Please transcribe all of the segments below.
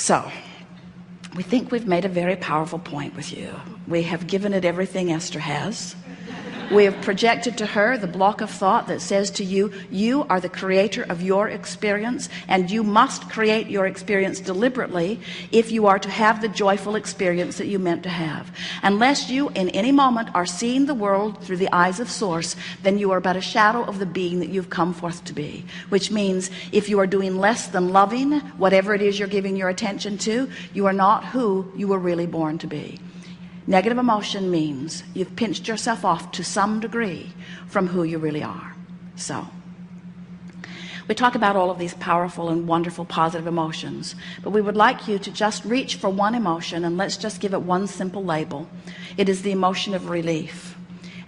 So we think we've made a very powerful point with you. We have given it everything Esther has. We have projected to her the block of thought that says to you, you are the creator of your experience, and you must create your experience deliberately if you are to have the joyful experience that you meant to have. Unless you in any moment are seeing the world through the eyes of source, then you are but a shadow of the being that you've come forth to be. Which means if you are doing less than loving whatever it is you're giving your attention to, you are not who you were really born to be. Negative emotion means you've pinched yourself off to some degree from who you really are. So we talk about all of these powerful and wonderful positive emotions, but we would like you to just reach for one emotion, and let's just give it one simple label. It is the emotion of relief.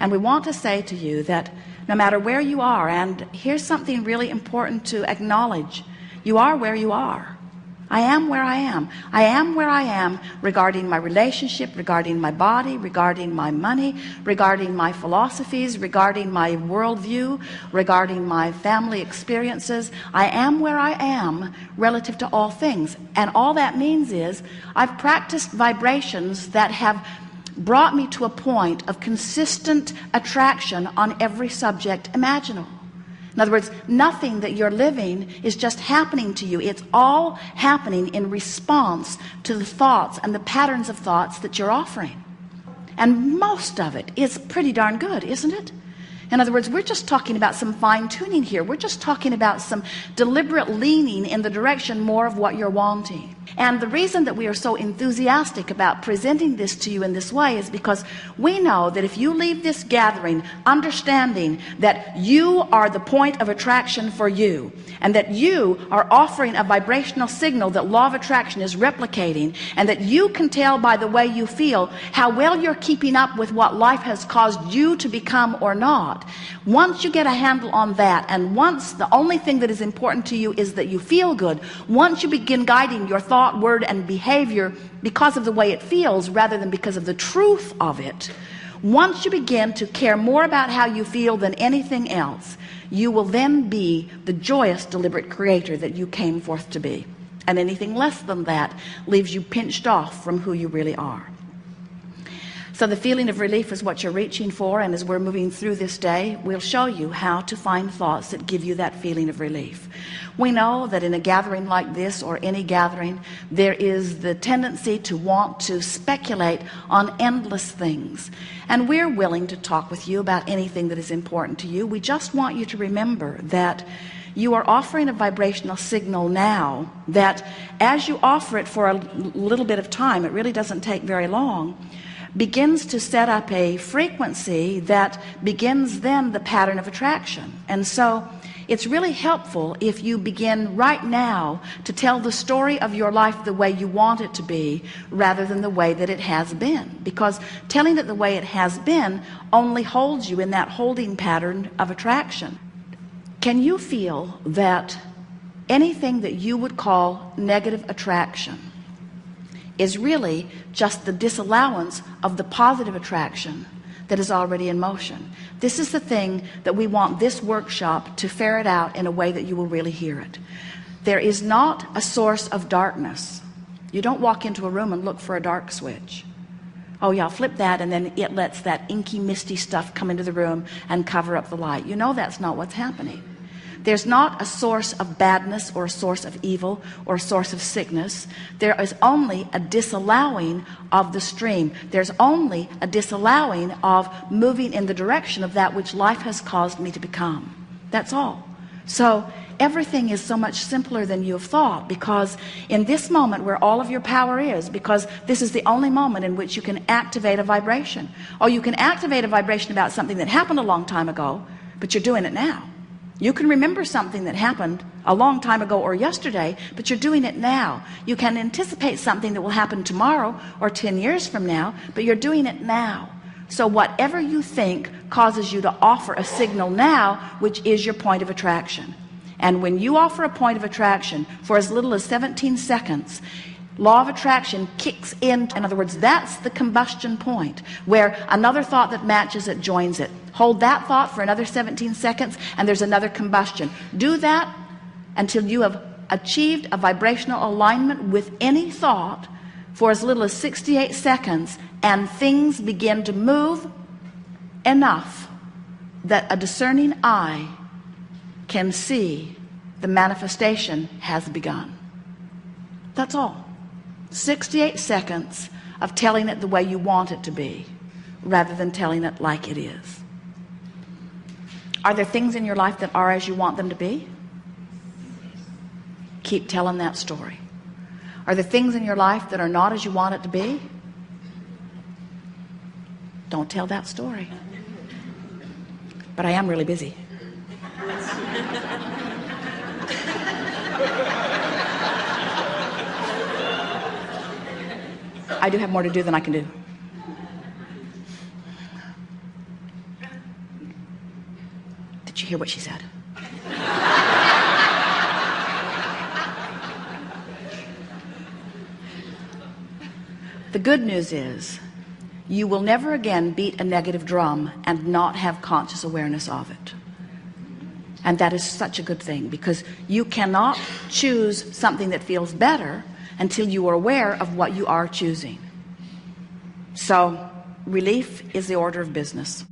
And we want to say to you that no matter where you are, and here's something really important to acknowledge, you are where you are. I am where I am. I am where I am regarding my relationship, regarding my body, regarding my money, regarding my philosophies, regarding my worldview, regarding my family experiences. I am where I am relative to all things. And all that means is I've practiced vibrations that have brought me to a point of consistent attraction on every subject imaginable. In other words, nothing that you're living is just happening to you. It's all happening in response to the thoughts and the patterns of thoughts that you're offering. And most of it is pretty darn good, isn't it? In other words, we're just talking about some fine-tuning here. We're just talking about some deliberate leaning in the direction more of what you're wanting. And the reason that we are so enthusiastic about presenting this to you in this way is because we know that if you leave this gathering understanding that you are the point of attraction for you, and that you are offering a vibrational signal that law of attraction is replicating, and that you can tell by the way you feel how well you're keeping up with what life has caused you to become or not. Once you get a handle on that, and once the only thing that is important to you is that you feel good, once you begin guiding your thought, word, and behavior because of the way it feels rather than because of the truth of it, once you begin to care more about how you feel than anything else, you will then be the joyous, deliberate creator that you came forth to be. And anything less than that leaves you pinched off from who you really are. So the feeling of relief is what you're reaching for, and as we're moving through this day, we'll show you how to find thoughts that give you that feeling of relief. We know that in a gathering like this, or any gathering, there is the tendency to want to speculate on endless things. And we're willing to talk with you about anything that is important to you. We just want you to remember that you are offering a vibrational signal now that as you offer it for a little bit of time, it really doesn't take very long, begins to set up a frequency that begins then the pattern of attraction. And so it's really helpful if you begin right now to tell the story of your life the way you want it to be rather than the way that it has been, because telling it the way it has been only holds you in that holding pattern of attraction. Can you feel that anything that you would call negative attraction is really just the disallowance of the positive attraction that is already in motion? This is the thing that we want this workshop to ferret out in a way that you will really hear it. There is not a source of darkness. You don't walk into a room and look for a dark switch. Oh yeah, I'll flip that, and then it lets that inky, misty stuff come into the room and cover up the light. You know that's not what's happening. There's not a source of badness or a source of evil or a source of sickness. There is only a disallowing of the stream. There's only a disallowing of moving in the direction of that which life has caused me to become. That's all. So everything is so much simpler than you have thought, because in this moment where all of your power is, because this is the only moment in which you can activate a vibration. Or you can activate a vibration about something that happened a long time ago, but you're doing it now. You can remember something that happened a long time ago or yesterday, but you're doing it now. You can anticipate something that will happen tomorrow or 10 years from now, but you're doing it now. So whatever you think causes you to offer a signal now, which is your point of attraction. And when you offer a point of attraction for as little as 17 seconds, law of attraction kicks in. In other words, that's the combustion point where another thought that matches it joins it. Hold that thought for another 17 seconds and there's another combustion. Do that until you have achieved a vibrational alignment with any thought for as little as 68 seconds, and things begin to move enough that a discerning eye can see the manifestation has begun. That's all. 68 seconds of telling it the way you want it to be, rather than telling it like it is. Are there things in your life that are as you want them to be? Keep telling that story. Are there things in your life that are not as you want it to be? Don't tell that story. But I am really busy. I do have more to do than I can do. Did you hear what she said? The good news is you will never again beat a negative drum and not have conscious awareness of it. And that is such a good thing, because you cannot choose something that feels better until you are aware of what you are choosing. So relief is the order of business.